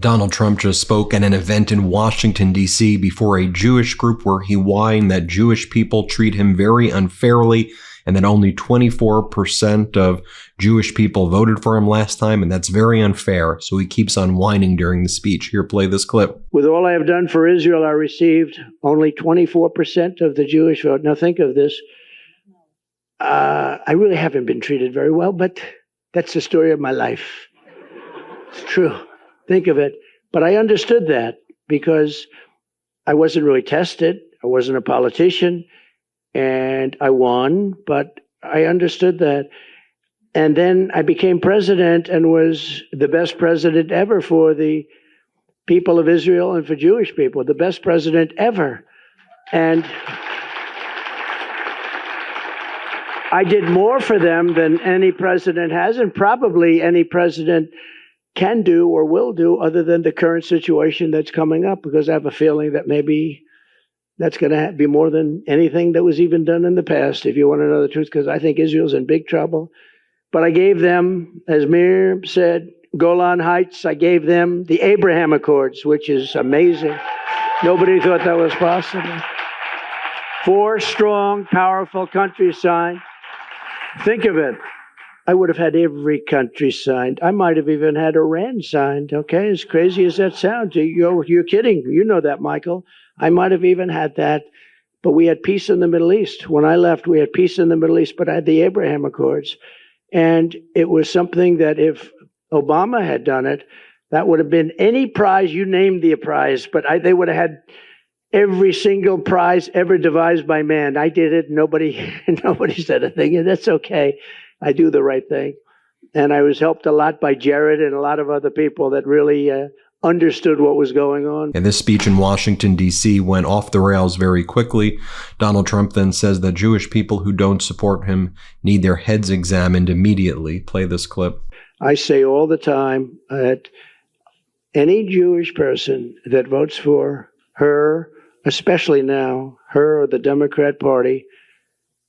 Donald Trump just spoke at an event in Washington, D.C. before a Jewish group where he whined that Jewish people treat him very unfairly and that only 24% of Jewish people voted for him last time, and that's very unfair. So he keeps on whining during the speech. Here, play this clip. With all I have done for Israel, I received only 24% of the Jewish vote. Now think of this. I really haven't been treated very well, but that's the story of my life. It's true. Think of it. But I understood that because I wasn't really tested. I wasn't a politician. And I won, but I understood that. And then I became president and was the best president ever for the people of Israel and for Jewish people, the best president ever. And I did more for them than any president has, and probably any president can do or will do, other than the current situation that's coming up, because I have a feeling that maybe that's going to be more than anything that was even done in the past, if you want to know the truth, because I think Israel's in big trouble. But I gave them, as Mir said, Golan Heights. I gave them the Abraham Accords, which is amazing. Nobody thought that was possible. 4 strong, powerful countries signed. Think of it. I would have had every country signed. I might have even had Iran signed, okay? As crazy as that sounds. You're kidding. You know that, Michael. I might have even had that. But we had peace in the Middle East. When I left, we had peace in the Middle East, but I had the Abraham Accords. And it was something that if Obama had done it, that would have been any prize, you named the prize, but they would have had every single prize ever devised by man. I did it. Nobody said a thing, and that's okay. I do the right thing. And I was helped a lot by Jared and a lot of other people that really understood what was going on. And this speech in Washington, D.C. went off the rails very quickly. Donald Trump then says that Jewish people who don't support him need their heads examined immediately. Play this clip. I say all the time that any Jewish person that votes for her, especially now, her or the Democrat Party,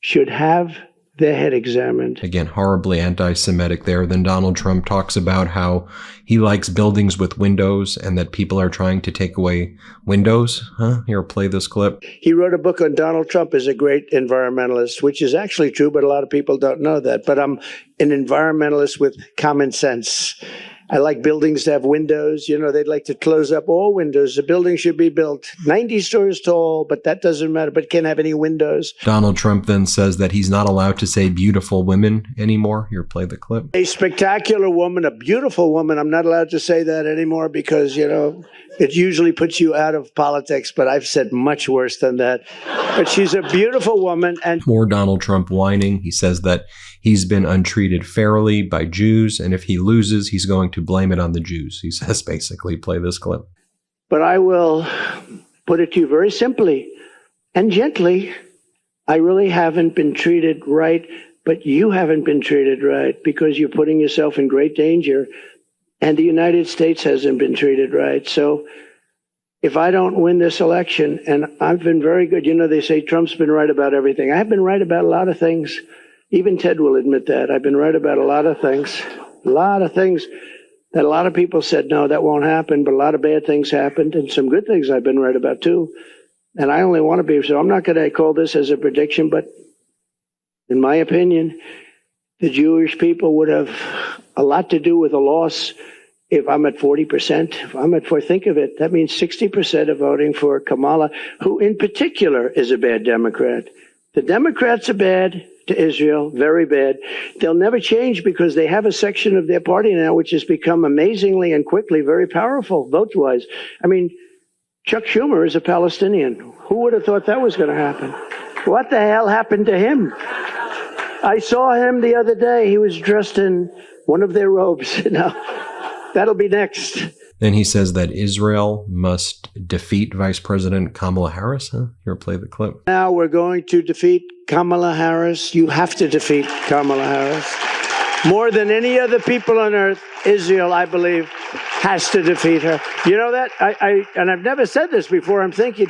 should have their head examined. Again, horribly anti-Semitic there. Then Donald Trump talks about how he likes buildings with windows and that people are trying to take away windows. Here, play this clip. He wrote a book on Donald Trump as a great environmentalist, which is actually true, but a lot of people don't know that. But I'm an environmentalist with common sense. I like buildings to have windows. You know, they'd like to close up all windows. The building should be built 90 stories tall, but that doesn't matter, but can't have any windows. Donald Trump then says that he's not allowed to say beautiful women anymore. Here, play the clip. A spectacular woman, a beautiful woman. I'm not allowed to say that anymore because, you know, it usually puts you out of politics, but I've said much worse than that. But she's a beautiful woman. And more Donald Trump whining. He says that he's been untreated fairly by Jews, and if he loses, he's going to blame it on the Jews. He says, basically, play this clip. But I will put it to you very simply and gently. I really haven't been treated right, but you haven't been treated right because you're putting yourself in great danger. And the United States hasn't been treated right. So if I don't win this election, and I've been very good, you know, they say Trump's been right about everything. I've been right about a lot of things. Even Ted will admit that. I've been right about a lot of things that a lot of people said, no, that won't happen. But a lot of bad things happened and some good things I've been right about too. And I only want to be, so I'm not going to call this as a prediction, but in my opinion, the Jewish people would have a lot to do with a loss. If I'm at 40%, if I'm at 40%, think of it. That means 60% are voting for Kamala, who in particular is a bad Democrat. The Democrats are bad to Israel, very bad. They'll never change because they have a section of their party now which has become amazingly and quickly very powerful vote-wise. I mean, Chuck Schumer is a Palestinian. Who would have thought that was going to happen? What the hell happened to him? I saw him the other day. He was dressed in one of their robes. That'll be next. Then he says that Israel must defeat Vice President Kamala Harris. Here, play the clip. Now we're going to defeat Kamala Harris. You have to defeat Kamala Harris. More than any other people on earth, Israel, I believe, has to defeat her. You know that? And I've never said this before. I'm thinking,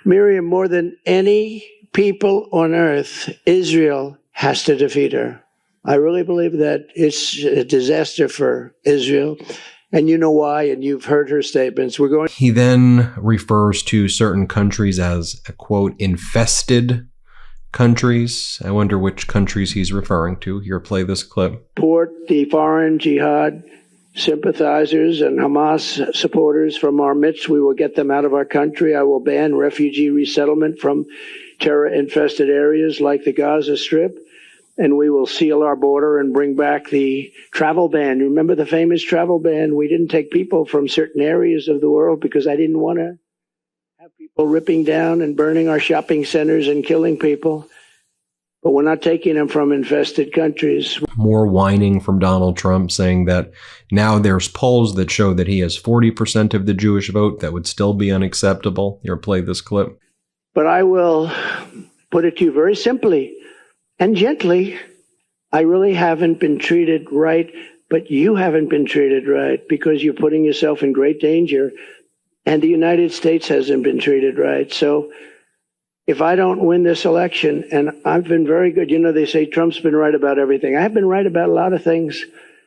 Miriam, more than any people on earth, Israel has to defeat her. I really believe that it's a disaster for Israel. And you know why, and you've heard her statements. He then refers to certain countries as, quote, infested countries. I wonder which countries he's referring to. Here, play this clip. Support the foreign jihad sympathizers and Hamas supporters from our midst. We will get them out of our country. I will ban refugee resettlement from terror-infested areas like the Gaza Strip. And we will seal our border and bring back the travel ban. Remember the famous travel ban? We didn't take people from certain areas of the world because I didn't want to have people ripping down and burning our shopping centers and killing people. But we're not taking them from infested countries. More whining from Donald Trump, saying that now there's polls that show that he has 40% of the Jewish vote. That would still be unacceptable. Here, play this clip. But I will put it to you very simply and gently. I really haven't been treated right, but you haven't been treated right because you're putting yourself in great danger, and the United States hasn't been treated right. So if I don't win this election, and I've been very good, you know, they say Trump's been right about everything. I've been right about a lot of things.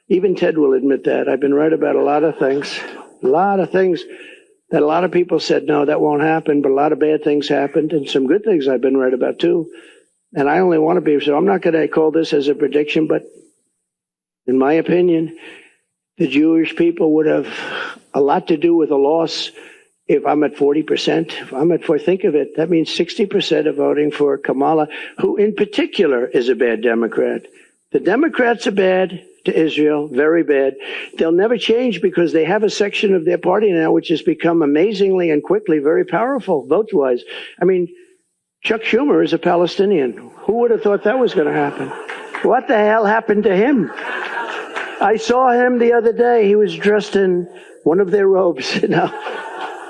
Even Ted will admit that. I've been right about a lot of things that a lot of people said, no, that won't happen, but a lot of bad things happened, and some good things I've been right about too. And I only want to be, so I'm not going to call this as a prediction, but in my opinion, the Jewish people would have a lot to do with a loss if I'm at 40%. If I'm at 40%, think of it, that means 60% are voting for Kamala, who in particular is a bad Democrat. The Democrats are bad to Israel, very bad. They'll never change because they have a section of their party now which has become amazingly and quickly very powerful vote-wise. I mean, Chuck Schumer is a Palestinian. Who would have thought that was going to happen? What the hell happened to him? I saw him the other day. He was dressed in one of their robes. Now,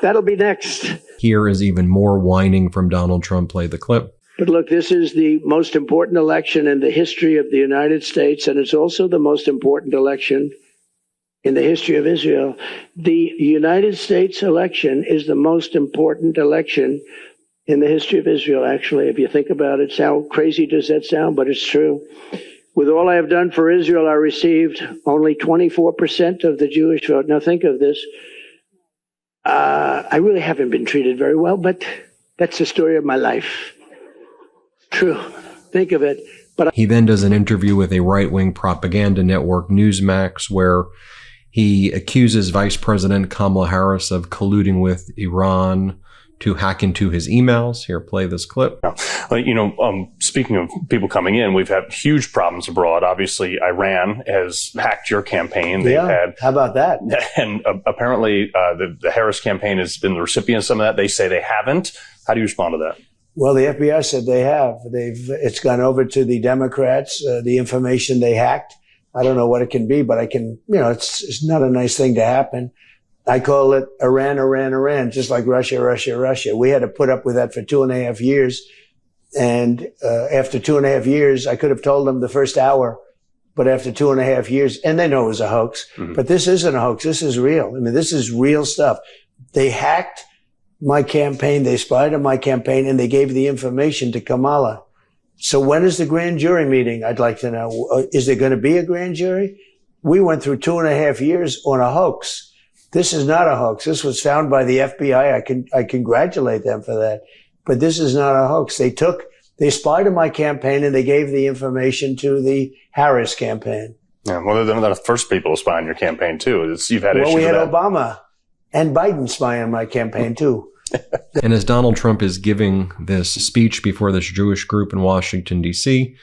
that'll be next. Here is even more whining from Donald Trump. Play the clip. But look, this is the most important election in the history of the United States, and it's also the most important election in the history of Israel. The United States election is the most important election in the history of Israel, actually, if you think about it. How crazy does that sound? But it's true. With all I have done for Israel, I received only 24% of the Jewish vote. Now think of this. I really haven't been treated very well, but that's the story of my life. True. Think of it. But he then does an interview with a right-wing propaganda network, Newsmax, where he accuses Vice President Kamala Harris of colluding with Iran to hack into his emails. Here, play this clip. Speaking of people coming in, we've had huge problems abroad. Obviously, Iran has hacked your campaign. They've had, how about that? And apparently the Harris campaign has been the recipient of some of that. They say they haven't. How do you respond to that? Well, the FBI said they have. It's gone over to the Democrats, the information they hacked. I don't know what it can be, but it's not a nice thing to happen. I call it Iran, just like Russia. We had to put up with that for 2.5 years. And after 2.5 years, I could have told them the first hour, but after 2.5 years, and they know it was a hoax. Mm-hmm. But this isn't a hoax. This is real. I mean, this is real stuff. They hacked my campaign. They spied on my campaign, and they gave the information to Kamala. So when is the grand jury meeting? I'd like to know. Is there going to be a grand jury? We went through 2.5 years on a hoax. This is not a hoax. This was found by the FBI. I congratulate them for that. But this is not a hoax. They spied on my campaign, and they gave the information to the Harris campaign. Yeah, well, they're not the first people to spy on your campaign, too. You've had issues with that. Well, we had Obama and Biden spy on my campaign, too. And as Donald Trump is giving this speech before this Jewish group in Washington, D.C.,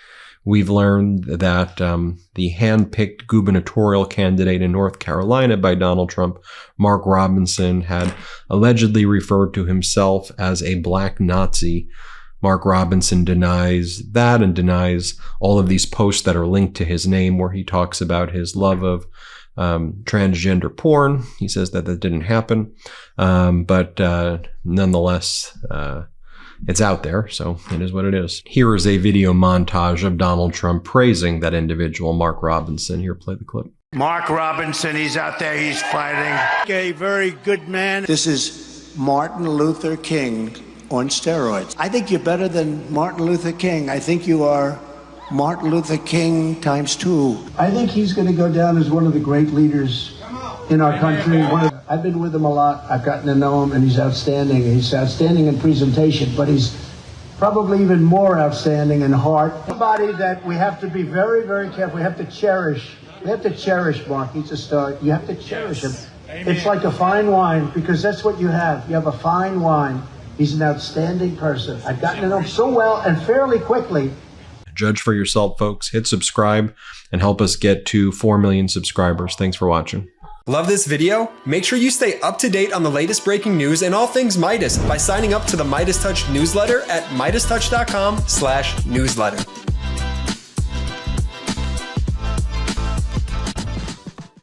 we've learned that the hand-picked gubernatorial candidate in North Carolina by Donald Trump, Mark Robinson, had allegedly referred to himself as a black Nazi. Mark Robinson denies that and denies all of these posts that are linked to his name where he talks about his love of transgender porn. He says that didn't happen. But nonetheless, it's out there, so it is what it is. Here is a video montage of Donald Trump praising that individual, Mark Robinson. Here, play the clip. Mark Robinson, he's out there, he's fighting. A very good man. This is Martin Luther King on steroids. I think you're better than Martin Luther King. I think you are Martin Luther King ×2. I think he's going to go down as one of the great leaders in our country. I've been with him a lot. I've gotten to know him, and he's outstanding. He's outstanding in presentation, but he's probably even more outstanding in heart. Somebody that we have to be very, very careful. We have to cherish. We have to cherish Mark. He's a star. You have to cherish him. It's like a fine wine, because that's what you have. You have a fine wine. He's an outstanding person. I've gotten to know him so well and fairly quickly. Judge for yourself, folks. Hit subscribe and help us get to 4 million subscribers. Thanks for watching. Love this video? Make sure you stay up to date on the latest breaking news and all things Meidas by signing up to the MeidasTouch newsletter at MeidasTouch.com/newsletter.